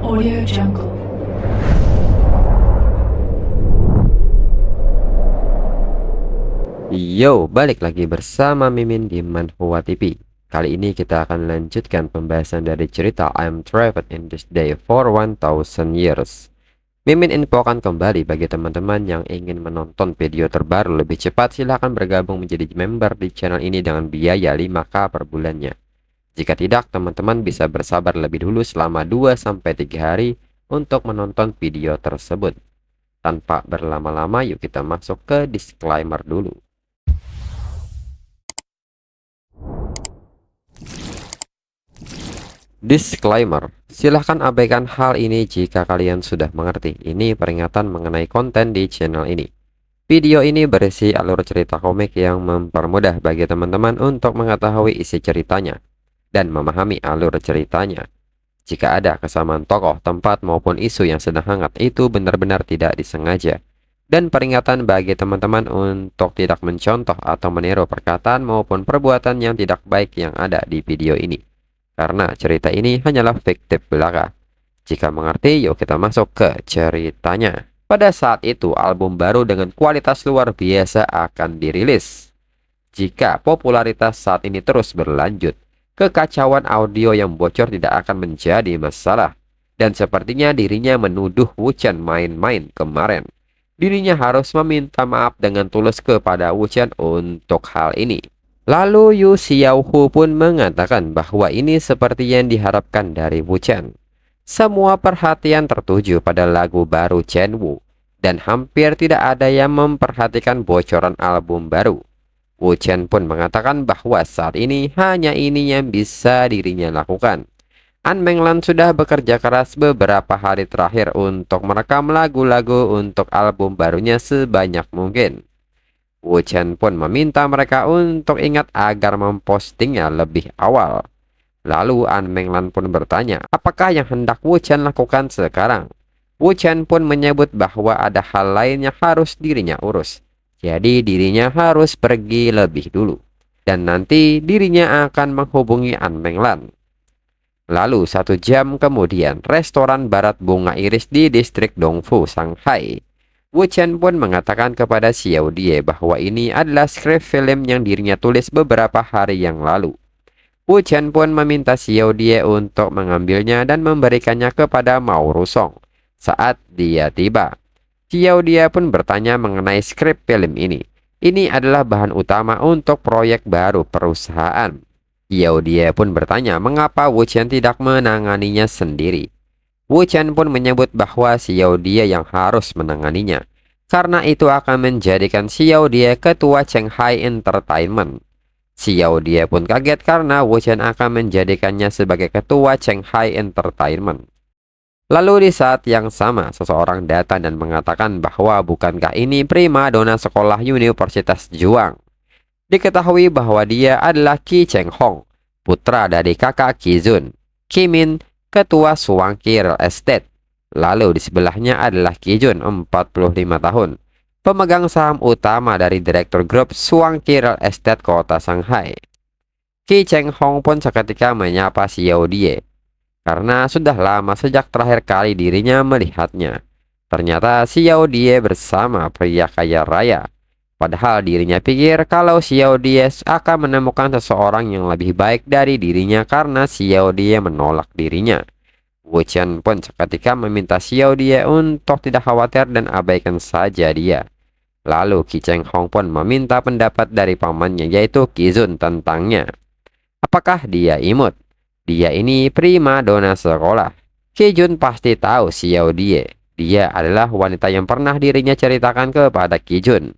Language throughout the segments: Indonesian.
Audio Jungle. Yo, balik lagi bersama Mimin di Manhwa TV. Kali ini kita akan lanjutkan pembahasan dari cerita I'm Trapped in This Day for 1000 Years. Mimin infokan kembali bagi teman-teman yang ingin menonton video terbaru lebih cepat, silahkan bergabung menjadi member di channel ini dengan biaya 5k per bulannya. Jika tidak, teman-teman bisa bersabar lebih dulu selama 2-3 hari untuk menonton video tersebut. Tanpa berlama-lama, yuk kita masuk ke disclaimer dulu. Disclaimer, silahkan abaikan hal ini jika kalian sudah mengerti. Ini peringatan mengenai konten di channel ini. Video ini berisi alur cerita komik yang mempermudah bagi teman-teman untuk mengetahui isi ceritanya dan memahami alur ceritanya. Jika ada kesamaan tokoh, tempat, maupun isu yang sedang hangat, itu benar-benar tidak disengaja. Dan peringatan bagi teman-teman untuk tidak mencontoh atau meniru perkataan maupun perbuatan yang tidak baik yang ada di video ini. Karena cerita ini hanyalah fiktif belaka. Jika mengerti, yuk kita masuk ke ceritanya. Pada saat itu, album baru dengan kualitas luar biasa akan dirilis. Jika popularitas saat ini terus berlanjut, kekacauan audio yang bocor tidak akan menjadi masalah. Dan sepertinya dirinya menuduh Wuchen main-main kemarin. Dirinya harus meminta maaf dengan tulus kepada Wuchen untuk hal ini. Lalu Yu Xiaohu pun mengatakan bahwa ini seperti yang diharapkan dari Wuchen. Semua perhatian tertuju pada lagu baru Chen Wu, dan hampir tidak ada yang memperhatikan bocoran album baru. Wuchen pun mengatakan bahwa saat ini hanya ini yang bisa dirinya lakukan. An Menglan sudah bekerja keras beberapa hari terakhir untuk merekam lagu-lagu untuk album barunya sebanyak mungkin. Wuchen pun meminta mereka untuk ingat agar mempostingnya lebih awal. Lalu An Menglan pun bertanya, apakah yang hendak Wuchen lakukan sekarang? Wuchen pun menyebut bahwa ada hal lain yang harus dirinya urus. Jadi dirinya harus pergi lebih dulu. Dan nanti dirinya akan menghubungi An Menglan. Lalu 1 jam kemudian, restoran barat bunga iris di distrik Dongfu, Shanghai. Wuchen pun mengatakan kepada Xiao Die bahwa ini adalah skrip film yang dirinya tulis beberapa hari yang lalu. Wuchen pun meminta Xiao Die untuk mengambilnya dan memberikannya kepada Mao Rusong saat dia tiba. Xiao Die pun bertanya mengenai skrip film ini. Ini adalah bahan utama untuk proyek baru perusahaan. Xiao Die pun bertanya mengapa Wuchen tidak menanganinya sendiri. Wuchen pun menyebut bahwa Xiao Die yang harus menanganinya, karena itu akan menjadikan Xiao Die ketua Shanghai Entertainment. Xiao Die pun kaget karena Wuchen akan menjadikannya sebagai ketua Shanghai Entertainment. Lalu di saat yang sama, seseorang datang dan mengatakan bahwa bukankah ini prima dona sekolah Universitas Juang. Diketahui bahwa dia adalah Qi Chenghong, putra dari kakak Qi Zun, Qi Min, ketua Suwangqi Real Estate. Lalu di sebelahnya adalah Qi Jun, 45 tahun, pemegang saham utama dari direktur grup Suwangqi Real Estate kota Shanghai. Qi Chenghong pun seketika menyapa Xiao Die, karena sudah lama sejak terakhir kali dirinya melihatnya. Ternyata Xiao Die bersama pria kaya raya. Padahal dirinya pikir kalau Xiao Die akan menemukan seseorang yang lebih baik dari dirinya karena Xiao Die menolak dirinya. Wuchen pun seketika meminta Xiao Die untuk tidak khawatir dan abaikan saja dia. Lalu Qi Chenghong pun meminta pendapat dari pamannya yaitu Qi Zun tentangnya. Apakah dia imut? Dia ini prima dona sekolah. Qi Jun pasti tahu Xiao Die. Dia adalah wanita yang pernah dirinya ceritakan kepada Qi Jun.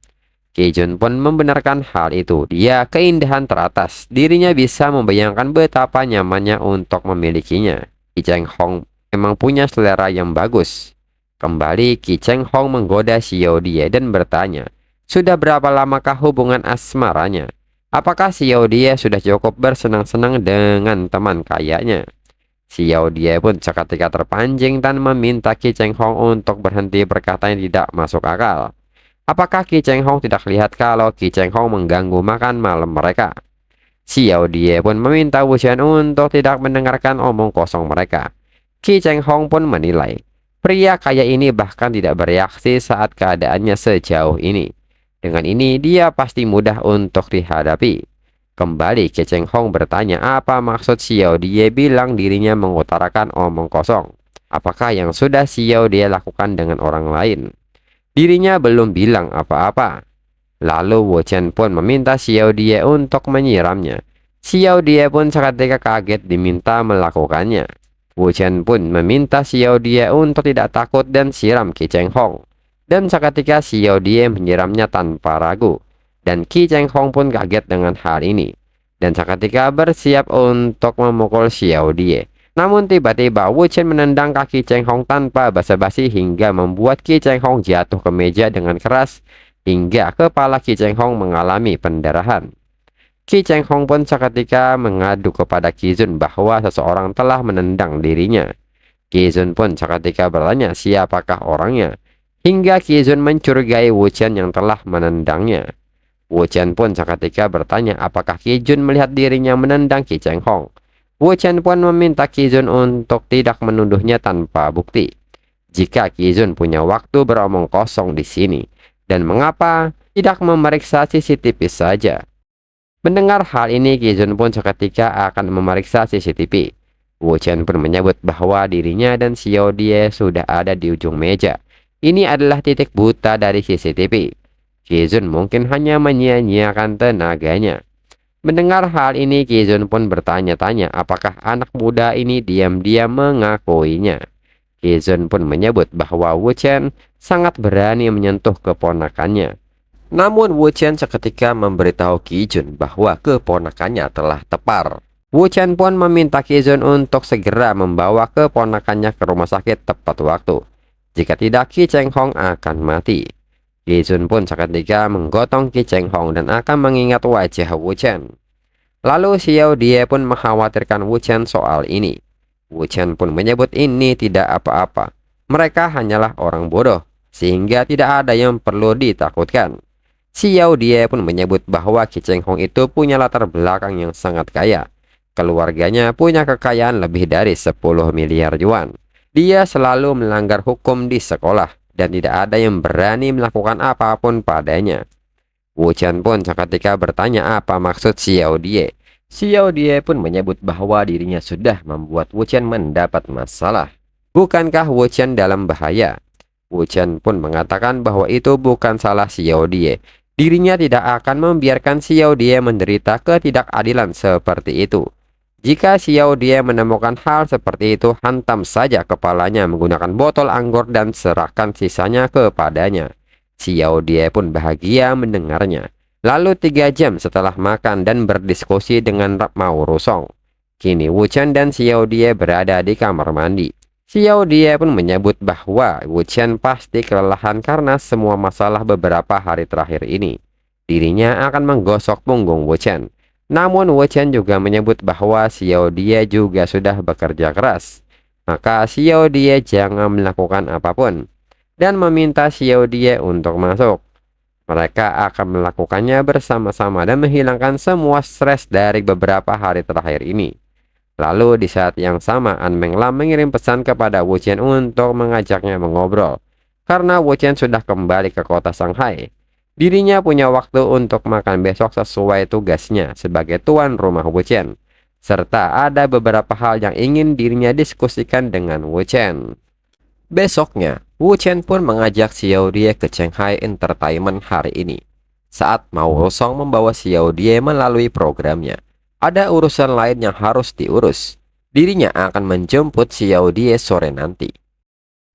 Qi Jun pun membenarkan hal itu. Dia keindahan teratas. Dirinya bisa membayangkan betapa nyamannya untuk memilikinya. Qi Chenghong memang punya selera yang bagus. Kembali Qi Chenghong menggoda Xiao Die dan bertanya, sudah berapa lamakah hubungan asmaranya? Apakah Xiao Die sudah cukup bersenang-senang dengan teman kayanya? Xiao Die pun seketika terpancing dan meminta Qi Chenghong untuk berhenti berkata yang tidak masuk akal. Apakah Qi Chenghong tidak lihat kalau Qi Chenghong mengganggu makan malam mereka? Xiao Die pun meminta Wuchen untuk tidak mendengarkan omong kosong mereka. Ki Cheng Hong pun menilai, pria kaya ini bahkan tidak bereaksi saat keadaannya sejauh ini. Dengan ini, dia pasti mudah untuk dihadapi. Kembali, Ki Cheng Hong bertanya apa maksud Xiao Die bilang dirinya mengutarakan omong kosong. Apakah yang sudah Xiao Die lakukan dengan orang lain? Dirinya belum bilang apa-apa. Lalu Wu Chen pun meminta Xiao Die untuk menyiramnya. Xiao Die pun seketika kaget diminta melakukannya. Wu Chen pun meminta Xiao Die untuk tidak takut dan siram Ki Cheng Hong. Dan seketika Xiao Die menyiramnya tanpa ragu. Dan Ki Cheng Hong pun kaget dengan hal ini. Dan seketika bersiap untuk memukul Xiao Die. Namun tiba-tiba Wu Chen menendang kaki Cheng Hong tanpa basa-basi hingga membuat Ki Cheng Hong jatuh ke meja dengan keras. Hingga kepala Ki Cheng Hong mengalami pendarahan. Ki Cheng Hong pun seketika mengadu kepada Qi Jun bahwa seseorang telah menendang dirinya. Qi Jun pun seketika bertanya siapakah orangnya. Hingga Qi Jun mencurigai Wu Chen yang telah menendangnya. Wu Chen pun seketika bertanya apakah Qi Jun melihat dirinya menendang Ki Cheng Hong. Wu Chen pun meminta Qi Jun untuk tidak menuduhnya tanpa bukti. Jika Qi Jun punya waktu beromong kosong di sini, dan mengapa tidak memeriksa CCTV saja? Mendengar hal ini, Qi Jun pun seketika akan memeriksa CCTV. Wu Chen pun menyebut bahwa dirinya dan Xiao Die sudah ada di ujung meja. Ini adalah titik buta dari CCTV. Qi Jun mungkin hanya menyia-nyiakan tenaganya. Mendengar hal ini, Qi Jun pun bertanya-tanya apakah anak muda ini diam-diam mengakuinya. Qi Jun pun menyebut bahwa Wu Chen sangat berani menyentuh keponakannya. Namun Wu Chen seketika memberitahu Qi Jun bahwa keponakannya telah tepar. Wu Chen pun meminta Qi Jun untuk segera membawa keponakannya ke rumah sakit tepat waktu. Jika tidak, Ki Cheng Hong akan mati. Qi Jun pun seketika menggotong Ki Cheng Hong dan akan mengingat wajah Wu Chen. Lalu Xiao Die pun mengkhawatirkan Wu Chen soal ini. Wu Chen pun menyebut ini tidak apa-apa. Mereka hanyalah orang bodoh, sehingga tidak ada yang perlu ditakutkan. Xiao Die pun menyebut bahwa Ki Cheng Hong itu punya latar belakang yang sangat kaya. Keluarganya punya kekayaan lebih dari 10 miliar yuan. Dia selalu melanggar hukum di sekolah dan tidak ada yang berani melakukan apapun padanya. Wu Chen pun seketika bertanya apa maksud Xiao Die. Xiao Die pun menyebut bahwa dirinya sudah membuat Wu Chen mendapat masalah. Bukankah Wu Chen dalam bahaya? Wu Chen pun mengatakan bahwa itu bukan salah Xiao Die. Dirinya tidak akan membiarkan Xiao Die menderita ketidakadilan seperti itu. Jika Xiao Die menemukan hal seperti itu, hantam saja kepalanya menggunakan botol anggur dan serahkan sisanya kepadanya. Xiao Die pun bahagia mendengarnya. Lalu 3 jam setelah makan dan berdiskusi dengan Mao Rusong, kini Wu Chen dan Xiao Die berada di kamar mandi. Xiao Die pun menyebut bahwa Wu Chen pasti kelelahan karena semua masalah beberapa hari terakhir ini. Dirinya akan menggosok punggung Wu Chen. Namun Wu Chen juga menyebut bahwa Xiao Die juga sudah bekerja keras. Maka Xiao Die jangan melakukan apapun. Dan meminta Xiao Die untuk masuk. Mereka akan melakukannya bersama-sama dan menghilangkan semua stres dari beberapa hari terakhir ini. Lalu di saat yang sama, An Meng Lam mengirim pesan kepada Wu Chen untuk mengajaknya mengobrol. Karena Wu Chen sudah kembali ke kota Shanghai. Dirinya punya waktu untuk makan besok sesuai tugasnya sebagai tuan rumah Wu Chen. Serta ada beberapa hal yang ingin dirinya diskusikan dengan Wu Chen. Besoknya, Wu Chen pun mengajak Xiao Die ke Shanghai Entertainment hari ini. Saat Mao Rusong membawa Xiao Die melalui programnya, ada urusan lain yang harus diurus. Dirinya akan menjemput Xiao Die sore nanti.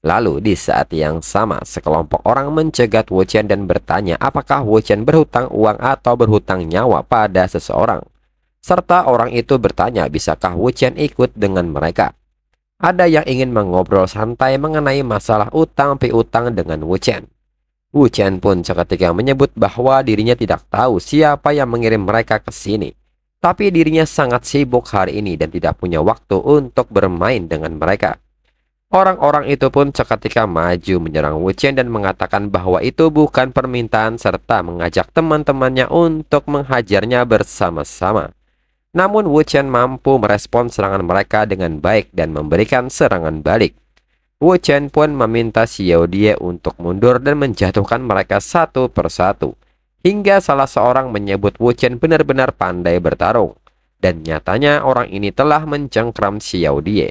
Lalu di saat yang sama, sekelompok orang mencegat Wu Chen dan bertanya apakah Wu Chen berhutang uang atau berhutang nyawa pada seseorang. Serta orang itu bertanya bisakah Wu Chen ikut dengan mereka. Ada yang ingin mengobrol santai mengenai masalah utang piutang dengan Wu Chen. Wu Chen pun seketika menyebut bahwa dirinya tidak tahu siapa yang mengirim mereka ke sini. Tapi dirinya sangat sibuk hari ini dan tidak punya waktu untuk bermain dengan mereka. Orang-orang itu pun seketika maju menyerang Wu Chen dan mengatakan bahwa itu bukan permintaan serta mengajak teman-temannya untuk menghajarnya bersama-sama. Namun Wu Chen mampu merespon serangan mereka dengan baik dan memberikan serangan balik. Wu Chen pun meminta Xiao Die untuk mundur dan menjatuhkan mereka satu persatu. Hingga salah seorang menyebut Wu Chen benar-benar pandai bertarung. Dan nyatanya orang ini telah mencengkram Xiao Die,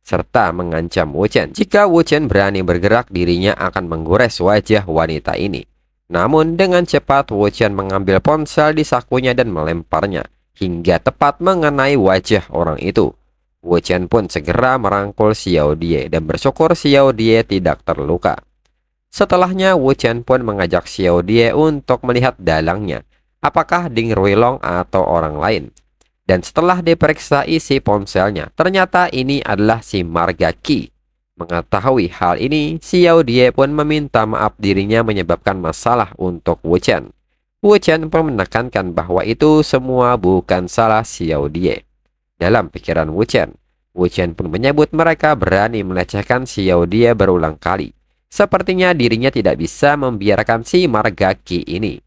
serta mengancam Wu Chen. Jika Wu Chen berani bergerak, dirinya akan menggores wajah wanita ini. Namun dengan cepat Wu Chen mengambil ponsel di sakunya dan melemparnya, hingga tepat mengenai wajah orang itu. Wu Chen pun segera merangkul Xiao Die dan bersyukur Xiao Die tidak terluka. Setelahnya Wu Chen pun mengajak Xiao Die untuk melihat dalangnya, apakah Ding Ruilong atau orang lain. Dan setelah diperiksa isi ponselnya, ternyata ini adalah si Marga Qi. Mengetahui hal ini, Xiao Die pun meminta maaf dirinya menyebabkan masalah untuk Wu Chen. Wu Chen pun menekankan bahwa itu semua bukan salah Xiao Die. Dalam pikiran Wu Chen pun menyebut mereka berani melecehkan Xiao Die berulang kali. Sepertinya dirinya tidak bisa membiarkan si Marga Qi ini.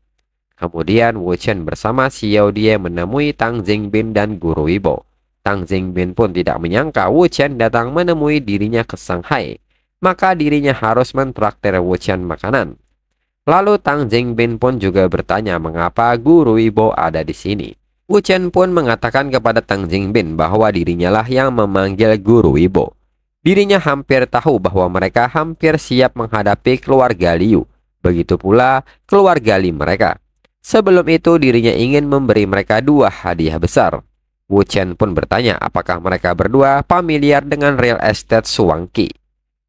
Kemudian Wu Chen bersama Xiao Die menemui Tang Jingbin dan Guru Wibo. Tang Jingbin pun tidak menyangka Wu Chen datang menemui dirinya ke Shanghai. Maka dirinya harus mentraktir Wu Chen makanan. Lalu Tang Jingbin pun juga bertanya mengapa Guru Wibo ada di sini. Wu Chen pun mengatakan kepada Tang Jingbin bahwa dirinya lah yang memanggil Guru Wibo. Dirinya hampir tahu bahwa mereka hampir siap menghadapi keluarga Liu. Begitu pula keluarga Li mereka. Sebelum itu dirinya ingin memberi mereka dua hadiah besar. Wu Chen pun bertanya apakah mereka berdua familiar dengan real estate Suwang Qi.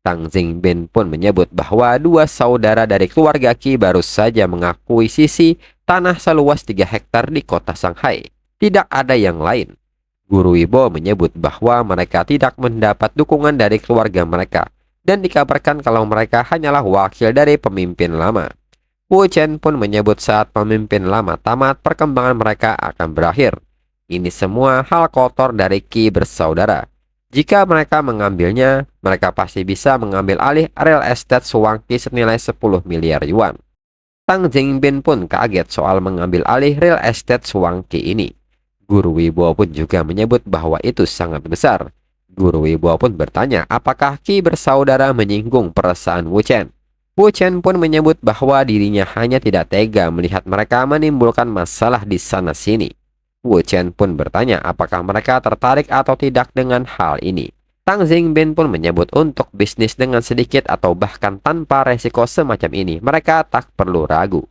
Tang Jingbin pun menyebut bahwa dua saudara dari keluarga Qi baru saja mengakuisisi tanah seluas 3 hektar di kota Shanghai. Tidak ada yang lain. Guru Wibo menyebut bahwa mereka tidak mendapat dukungan dari keluarga mereka dan dikabarkan kalau mereka hanyalah wakil dari pemimpin lama. Wu Chen pun menyebut saat pemimpin lama tamat, perkembangan mereka akan berakhir. Ini semua hal kotor dari Qi bersaudara. Jika mereka mengambilnya, mereka pasti bisa mengambil alih real estate Suwang Qi senilai 10 miliar yuan. Tang Jingbin pun kaget soal mengambil alih real estate Suwang Qi ini. Guru Wibo pun juga menyebut bahwa itu sangat besar. Guru Wibo pun bertanya apakah Qi bersaudara menyinggung perasaan Wu Chen. Wu Chen pun menyebut bahwa dirinya hanya tidak tega melihat mereka menimbulkan masalah di sana-sini. Wu Chen pun bertanya apakah mereka tertarik atau tidak dengan hal ini. Tang Jingbin pun menyebut untuk bisnis dengan sedikit atau bahkan tanpa resiko semacam ini, mereka tak perlu ragu.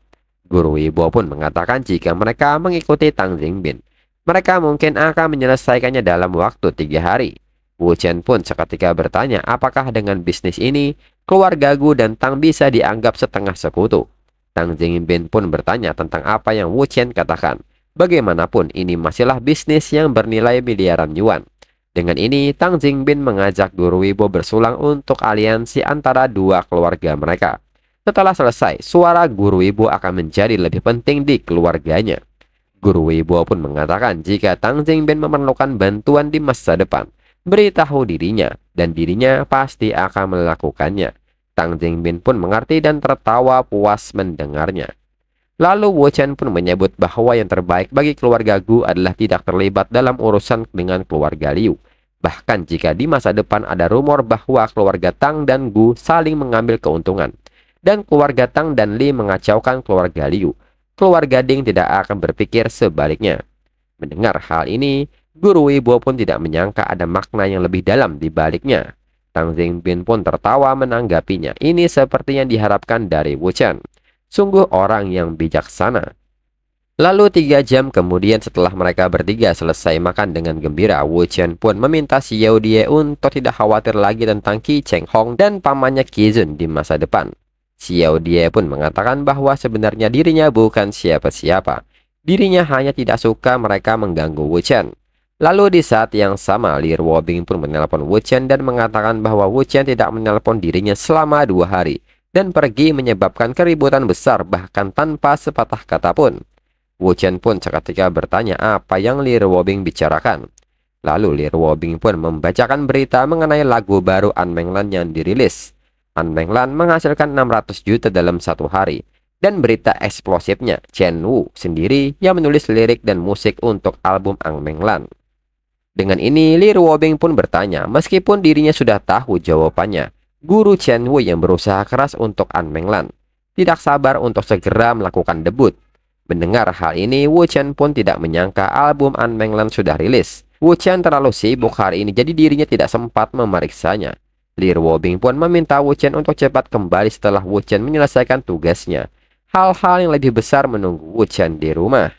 Guru Wibo pun mengatakan jika mereka mengikuti Tang Jingbin, mereka mungkin akan menyelesaikannya dalam waktu 3 hari. Wu Chen pun seketika bertanya apakah dengan bisnis ini, keluarga Gu dan Tang bisa dianggap setengah sekutu. Tang Jingbin pun bertanya tentang apa yang Wu Chen katakan. Bagaimanapun ini masihlah bisnis yang bernilai miliaran yuan. Dengan ini, Tang Jingbin mengajak Guru Wibo bersulang untuk aliansi antara dua keluarga mereka. Setelah selesai, suara Guru Wibo akan menjadi lebih penting di keluarganya. Guru Wibo pun mengatakan jika Tang Jingbin memerlukan bantuan di masa depan, beritahu dirinya, dan dirinya pasti akan melakukannya. Tang Jingbin pun mengerti dan tertawa puas mendengarnya. Lalu Wu Chen pun menyebut bahwa yang terbaik bagi keluarga Gu adalah tidak terlibat dalam urusan dengan keluarga Liu. Bahkan jika di masa depan ada rumor bahwa keluarga Tang dan Gu saling mengambil keuntungan, dan keluarga Tang dan Li mengacaukan keluarga Liu, keluarga Ding tidak akan berpikir sebaliknya. Mendengar hal ini, Guru Wibo pun tidak menyangka ada makna yang lebih dalam di baliknya. Tang Jingbin pun tertawa menanggapinya. Ini sepertinya diharapkan dari Wu Chen. Sungguh orang yang bijaksana. Lalu 3 jam kemudian setelah mereka bertiga selesai makan dengan gembira, Wu Chen pun meminta Xiao Die untuk tidak khawatir lagi tentang Qi Cheng Hong dan pamannya Qi Zun di masa depan. Xiao Die pun mengatakan bahwa sebenarnya dirinya bukan siapa-siapa. Dirinya hanya tidak suka mereka mengganggu Wu Chen. Lalu di saat yang sama, Li Ruobing pun menelpon Wu Chen dan mengatakan bahwa Wu Chen tidak menelpon dirinya selama 2 hari. Dan pergi menyebabkan keributan besar bahkan tanpa sepatah kata pun. Wu Chen pun seketika bertanya apa yang Li Ruobing bicarakan. Lalu Li Ruobing pun membacakan berita mengenai lagu baru An Menglan yang dirilis. An Menglan menghasilkan 600 juta dalam 1 hari. Dan berita eksplosifnya, Chen Wu sendiri yang menulis lirik dan musik untuk album Ang Menglan. Dengan ini, Li Ruobing pun bertanya, meskipun dirinya sudah tahu jawabannya, guru Chen Wu yang berusaha keras untuk An Menglan tidak sabar untuk segera melakukan debut. Mendengar hal ini, Wu Chen pun tidak menyangka album An Menglan sudah rilis. Wu Chen terlalu sibuk hari ini, jadi dirinya tidak sempat memeriksanya. Li Ruobing pun meminta Wu Chen untuk cepat kembali setelah Wu Chen menyelesaikan tugasnya. Hal-hal yang lebih besar menunggu Wu Chen di rumah.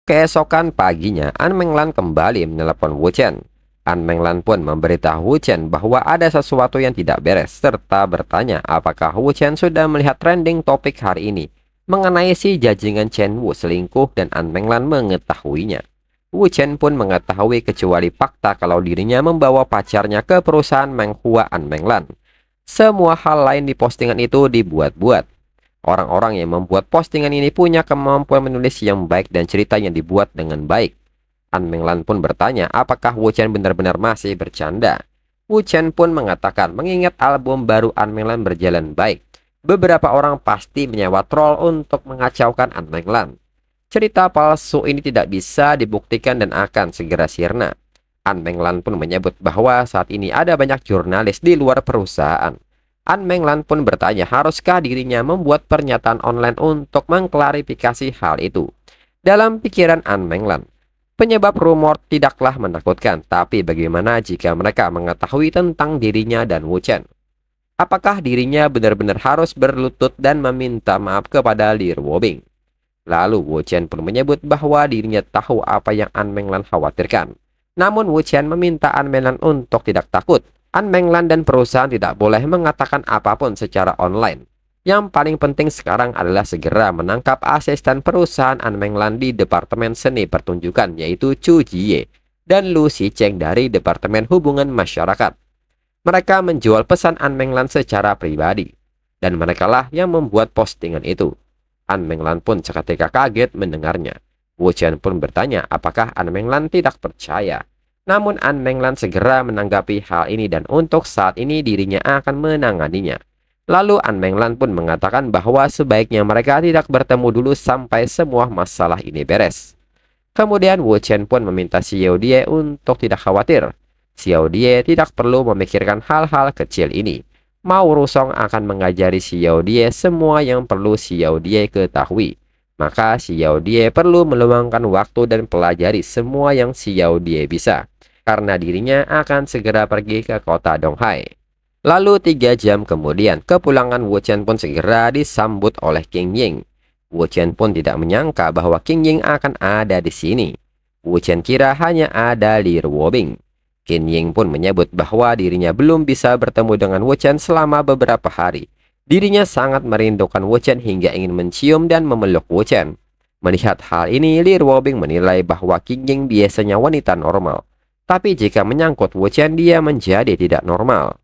Keesokan paginya, An Menglan kembali menelepon Wu Chen. An Menglan pun memberitahu Wu Chen bahwa ada sesuatu yang tidak beres, serta bertanya apakah Wu Chen sudah melihat trending topik hari ini mengenai si jajingan Chen Wu selingkuh, dan An Menglan mengetahuinya. Wu Chen pun mengetahui kecuali fakta kalau dirinya membawa pacarnya ke perusahaan Menghua An Menglan. Semua hal lain di postingan itu dibuat-buat. Orang-orang yang membuat postingan ini punya kemampuan menulis yang baik dan cerita yang dibuat dengan baik. An Menglan pun bertanya apakah Wu Chen benar-benar masih bercanda. Wu Chen pun mengatakan mengingat album baru An Menglan berjalan baik, beberapa orang pasti menyewa troll untuk mengacaukan An Menglan. Cerita palsu ini tidak bisa dibuktikan dan akan segera sirna. An Menglan pun menyebut bahwa saat ini ada banyak jurnalis di luar perusahaan. An Menglan pun bertanya haruskah dirinya membuat pernyataan online untuk mengklarifikasi hal itu. Dalam pikiran An Menglan, penyebab rumor tidaklah menakutkan, tapi bagaimana jika mereka mengetahui tentang dirinya dan Wu Chen? Apakah dirinya benar-benar harus berlutut dan meminta maaf kepada Li Ruobing? Lalu Wu Chen pun menyebut bahwa dirinya tahu apa yang An Menglan khawatirkan. Namun Wu Chen meminta An Menglan untuk tidak takut. An Menglan dan perusahaan tidak boleh mengatakan apapun secara online. Yang paling penting sekarang adalah segera menangkap asisten perusahaan An Menglan di Departemen Seni Pertunjukan, yaitu Chu Jie dan Lu Xicheng dari Departemen Hubungan Masyarakat. Mereka menjual pesan An Menglan secara pribadi, dan merekalah yang membuat postingan itu. An Menglan pun seketika kaget mendengarnya. Wu Chen pun bertanya apakah An Menglan tidak percaya. Namun An Menglan segera menanggapi hal ini dan untuk saat ini dirinya akan menanganinya. Lalu An Menglan pun mengatakan bahwa sebaiknya mereka tidak bertemu dulu sampai semua masalah ini beres. Kemudian Wu Chen pun meminta Xiao Die untuk tidak khawatir. Xiao Die tidak perlu memikirkan hal-hal kecil ini. Mao Rusong akan mengajari Xiao Die semua yang perlu Xiao Die ketahui. Maka Xiao Die perlu meluangkan waktu dan pelajari semua yang Xiao Die bisa, karena dirinya akan segera pergi ke kota Donghai. Lalu 3 jam kemudian, kepulangan Wu Chen pun segera disambut oleh Qing Ying. Wu Chen pun tidak menyangka bahwa Qing Ying akan ada di sini. Wu Chen kira hanya ada Li Ruobing. Qing Ying pun menyebut bahwa dirinya belum bisa bertemu dengan Wu Chen selama beberapa hari. Dirinya sangat merindukan Wu Chen hingga ingin mencium dan memeluk Wu Chen. Melihat hal ini, Li Ruobing menilai bahwa Qing Ying biasanya wanita normal. Tapi jika menyangkut Wu Chen, dia menjadi tidak normal.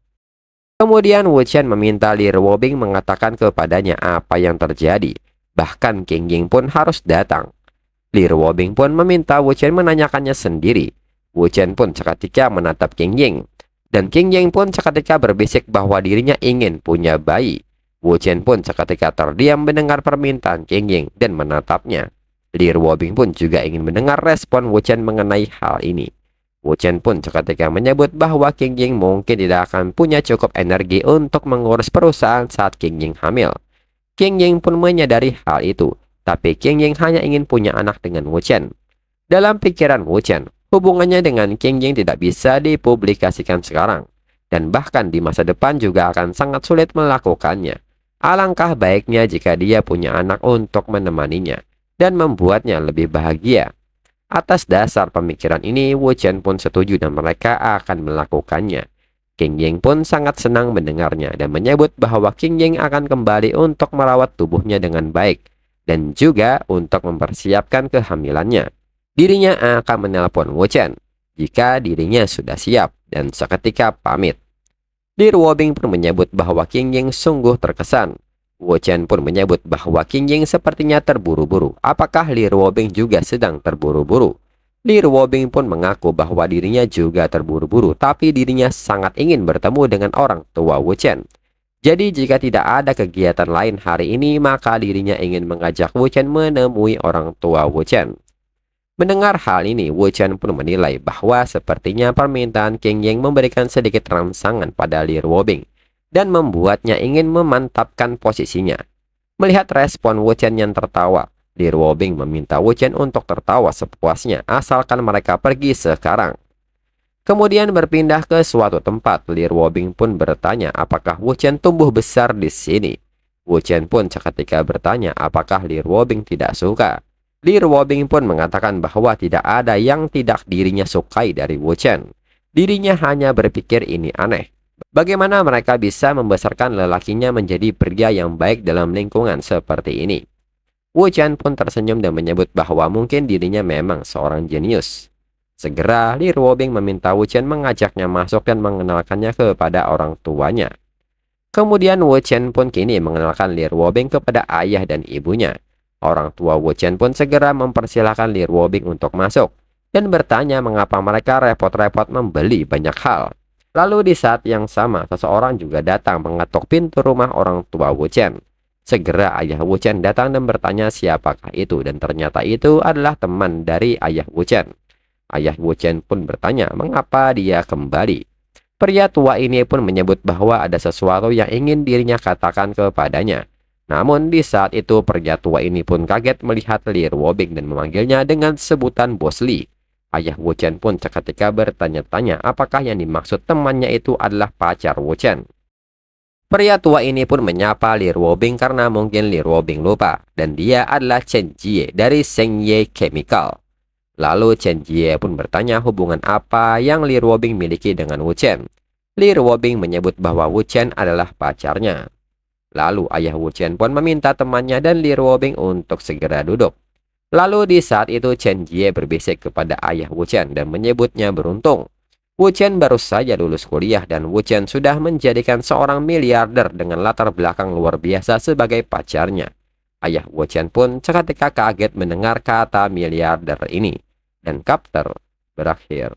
Kemudian Wu Chen meminta Li Ruobing mengatakan kepadanya apa yang terjadi. Bahkan Qing Ying pun harus datang. Li Ruobing pun meminta Wu Chen menanyakannya sendiri. Wu Chen pun seketika menatap Qing Ying. Dan Qing Ying pun seketika berbisik bahwa dirinya ingin punya bayi. Wu Chen pun seketika terdiam mendengar permintaan Qing Ying dan menatapnya. Li Ruobing pun juga ingin mendengar respon Wu Chen mengenai hal ini. Wu Chen pun seketika menyebut bahwa Qing Ying mungkin tidak akan punya cukup energi untuk mengurus perusahaan saat Qing Ying hamil. Qing Ying pun menyadari hal itu, tapi Qing Ying hanya ingin punya anak dengan Wu Chen. Dalam pikiran Wu Chen, hubungannya dengan Qing Ying tidak bisa dipublikasikan sekarang, dan bahkan di masa depan juga akan sangat sulit melakukannya. Alangkah baiknya jika dia punya anak untuk menemaninya dan membuatnya lebih bahagia. Atas dasar pemikiran ini, Wu Chen pun setuju dan mereka akan melakukannya. Qing Ying pun sangat senang mendengarnya dan menyebut bahwa Qing Ying akan kembali untuk merawat tubuhnya dengan baik dan juga untuk mempersiapkan kehamilannya. Dirinya akan menelpon Wu Chen jika dirinya sudah siap dan seketika pamit. Li Ruobing pun menyebut bahwa Qing Ying sungguh terkesan. Wu Chen pun menyebut bahwa Qing Ying sepertinya terburu-buru. Apakah Li Ruobing juga sedang terburu-buru? Li Ruobing pun mengaku bahwa dirinya juga terburu-buru, tapi dirinya sangat ingin bertemu dengan orang tua Wu Chen. Jadi jika tidak ada kegiatan lain hari ini, maka dirinya ingin mengajak Wu Chen menemui orang tua Wu Chen. Mendengar hal ini, Wu Chen pun menilai bahwa sepertinya permintaan King Ying memberikan sedikit rangsangan pada Li Ruobing dan membuatnya ingin memantapkan posisinya. Melihat respon Wu Chen yang tertawa, Li Ruobing meminta Wu Chen untuk tertawa sepuasnya asalkan mereka pergi sekarang. Kemudian berpindah ke suatu tempat, Li Ruobing pun bertanya apakah Wu Chen tumbuh besar di sini. Wu Chen pun seketika bertanya apakah Li Ruobing tidak suka. Li Ruobing pun mengatakan bahwa tidak ada yang tidak dirinya sukai dari Wu Chen. Dirinya hanya berpikir ini aneh. Bagaimana mereka bisa membesarkan lelakinya menjadi pria yang baik dalam lingkungan seperti ini? Wu Chen pun tersenyum dan menyebut bahwa mungkin dirinya memang seorang jenius. Segera, Li Ruobing meminta Wu Chen mengajaknya masuk dan mengenalkannya kepada orang tuanya. Kemudian Wu Chen pun kini mengenalkan Li Ruobing kepada ayah dan ibunya. Orang tua Wu Chen pun segera mempersilahkan Li Ruobing untuk masuk dan bertanya mengapa mereka repot-repot membeli banyak hal. Lalu di saat yang sama, seseorang juga datang mengetuk pintu rumah orang tua Wu Chen. Segera ayah Wu Chen datang dan bertanya siapakah itu, dan ternyata itu adalah teman dari ayah Wu Chen. Ayah Wu Chen pun bertanya mengapa dia kembali. Pria tua ini pun menyebut bahwa ada sesuatu yang ingin dirinya katakan kepadanya. Namun di saat itu pria tua ini pun kaget melihat Li Ruobing dan memanggilnya dengan sebutan Bos Li. Ayah Wu Chen pun seketika bertanya-tanya apakah yang dimaksud temannya itu adalah pacar Wu Chen. Pria tua ini pun menyapa Li Ruobing karena mungkin Li Ruobing lupa dan dia adalah Chen Jie dari Shengye Chemical. Lalu Chen Jie pun bertanya hubungan apa yang Li Ruobing miliki dengan Wu Chen. Li Ruobing menyebut bahwa Wu Chen adalah pacarnya. Lalu ayah Wu Chen pun meminta temannya dan Li Ruobing untuk segera duduk. Lalu di saat itu Chen Jie berbisik kepada ayah Wu Chen dan menyebutnya beruntung. Wu Chen baru saja lulus kuliah dan Wu Chen sudah menjadikan seorang miliarder dengan latar belakang luar biasa sebagai pacarnya. Ayah Wu Chen pun seketika kaget mendengar kata miliarder ini. Dan chapter berakhir.